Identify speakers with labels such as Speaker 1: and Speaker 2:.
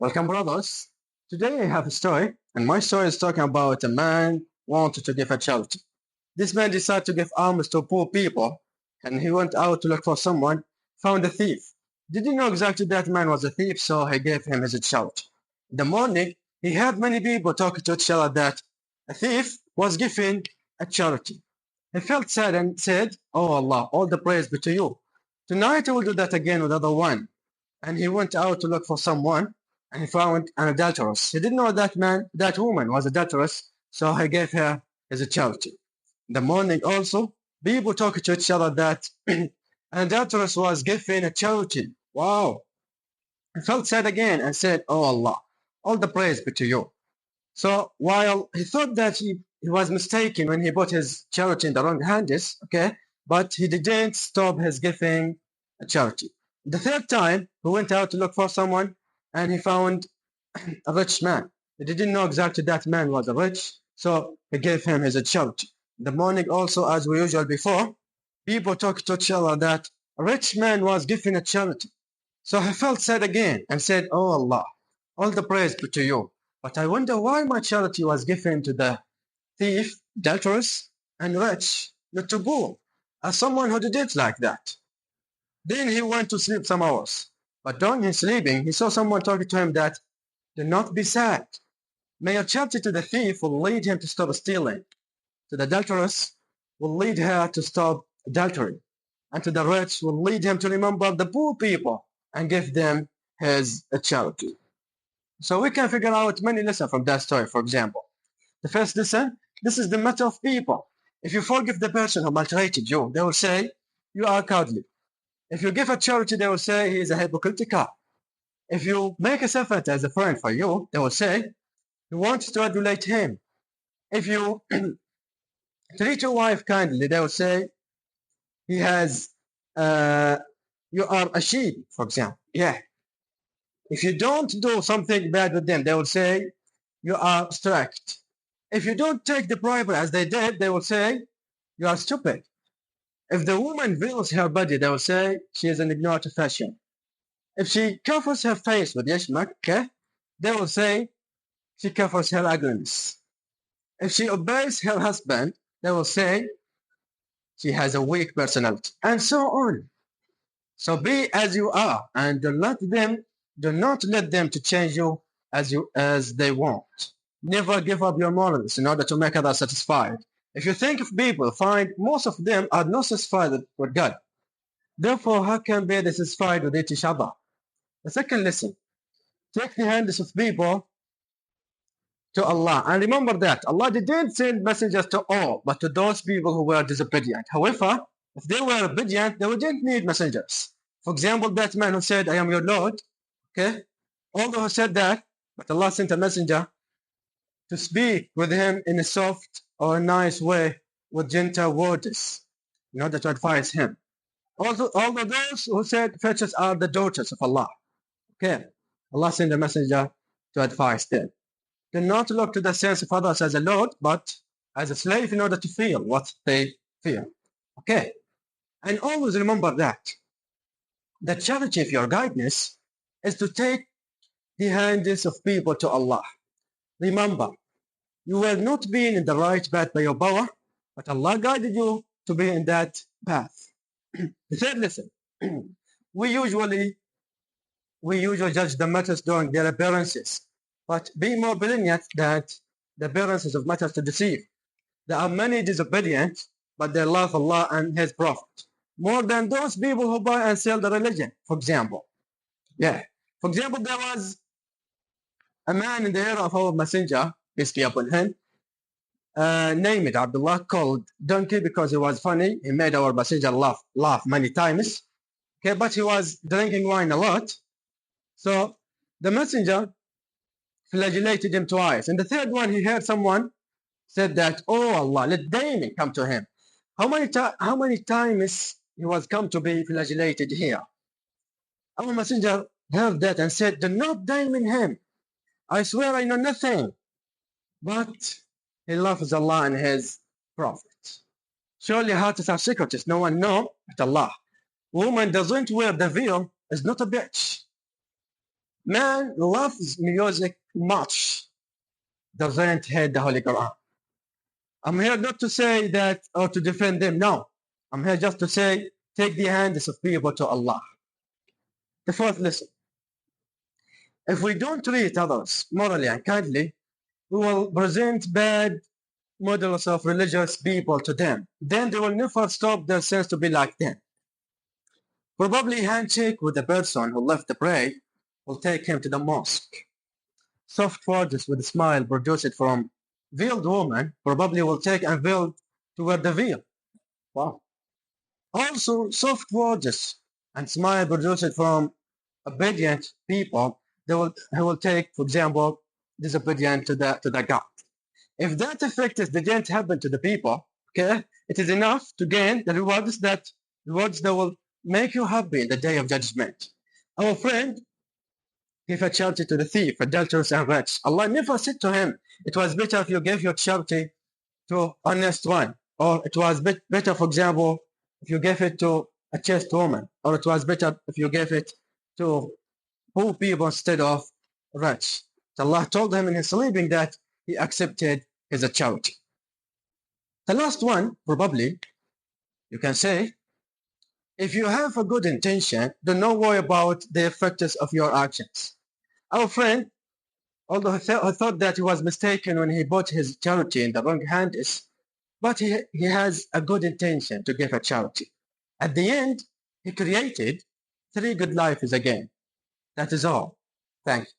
Speaker 1: Welcome, brothers. Today I have a story, and my story is talking about a man wanted to give a charity. This man decided to give alms to poor people, and he went out to look for someone, found a thief. Didn't know exactly that man was a thief, so he gave him his charity. In the morning, he heard many people talking to each other that a thief was giving a charity. He felt sad and said, "Oh Allah, all the praise be to you. Tonight I will do that again with other one." And he went out to look for someone, and he found an adulteress. He didn't know that woman was adulteress, so he gave her as a charity. In the morning also, people talked to each other that an adulteress was given a charity. Wow. He felt sad again and said, "Oh Allah, all the praise be to you." So while he thought that he was mistaken when he put his charity in the wrong hands, okay, but he didn't stop his giving a charity. The third time, he went out to look for someone, and he found a rich man. He didn't know exactly that man was rich, so he gave him his charity. In the morning also, as we usual before, people talked to each other that a rich man was giving a charity. So he felt sad again and said, "Oh Allah, all the praise be to you. But I wonder why my charity was given to the thief, adulteress, and rich, not to poor, as someone who did it like that." Then he went to sleep some hours. But during his sleeping, he saw someone talking to him that, "Do not be sad. May your charity to the thief will lead him to stop stealing. To the adulteress will lead her to stop adultery. And to the rich will lead him to remember the poor people and give them his charity." So we can figure out many lessons from that story. For example, the first lesson, this is the matter of people. If you forgive the person who maltreated you, they will say, "You are cowardly." If you give a charity, they will say, "He is a hypocritical." If you make a effort as a friend for you, they will say, "You want to adulate him." If you treat your wife kindly, they will say, "He has, you are a sheep," for example. Yeah. If you don't do something bad with them, they will say, "You are strict." If you don't take the bribery as they did, they will say, "You are stupid." If the woman veils her body, they will say, "She is an ignorant fashion." If she covers her face with yashmak, okay, they will say, "She covers her ugliness." If she obeys her husband, they will say, "She has a weak personality," and so on. So be as you are, and do not let them to change you as they want. Never give up your morals in order to make others satisfied. If you think of people, find most of them are not satisfied with God. Therefore, how can they be satisfied with each other? The second lesson, take the hands of people to Allah. And remember that Allah didn't send messengers to all, but to those people who were disobedient. However, if they were obedient, they wouldn't need messengers. For example, that man who said, "I am your Lord," okay? Although he said that, but Allah sent a messenger to speak with him in a soft or nice way with gentle words in order to advise him. Although those who said fetches are the daughters of Allah, okay? Allah sent a messenger to advise them. Do not look to the sense of others as a lord, but as a slave in order to feel what they feel. Okay? And always remember that the charity of your guidance is to take the hands of people to Allah. Remember, you were not being in the right path by your power, but Allah guided you to be in that path. The third lesson, we usually judge the matters during their appearances, but be more brilliant that the appearances of matters to deceive. There are many disobedient, but they love Allah and His Prophet more than those people who buy and sell the religion, for example. Yeah. For example, there was a man in the era of our messenger, peace be upon him, named Abdullah, called Donkey because he was funny. He made our messenger laugh many times. Okay, but he was drinking wine a lot. So the messenger flagellated him twice. And the third one, he heard someone said that, "Oh Allah, let Damon come to him." How many times he was come to be flagellated here? Our messenger heard that and said, "Do not Damon him. I swear I know nothing." But he loves Allah and His Prophet. Surely hearts are secrets, no one knows but Allah. Woman doesn't wear the veil is not a bitch. Man loves music much, doesn't hate the Holy Quran. I'm here not to say that or to defend them, no. I'm here just to say, take the hands of people to Allah. The fourth lesson. If we don't treat others morally and kindly, we will present bad models of religious people to them. Then they will never stop their sins to be like them. Probably handshake with the person who left the pray will take him to the mosque. Soft words with a smile produced from veiled woman probably will take unveiled to wear the veil. Wow. Also, soft words and smile produced from obedient people, who will take, for example, disobedient to the God. If that effect didn't happen to the people, okay, it is enough to gain the rewards that will make you happy in the day of judgment. Our friend gave a charity to the thief, adulterers, and rich. Allah never said to him, it was better if you gave your charity to honest one, or it was better, for example, if you gave it to a chaste woman, or it was better if you gave it to poor people instead of rich. So Allah told him in his sleeping that he accepted his charity. The last one, probably, you can say, if you have a good intention, do not worry about the effects of your actions. Our friend, although he thought that he was mistaken when he bought his charity in the wrong hands, but he has a good intention to give a charity. At the end, he created 3 good lives again. That is all. Thank you.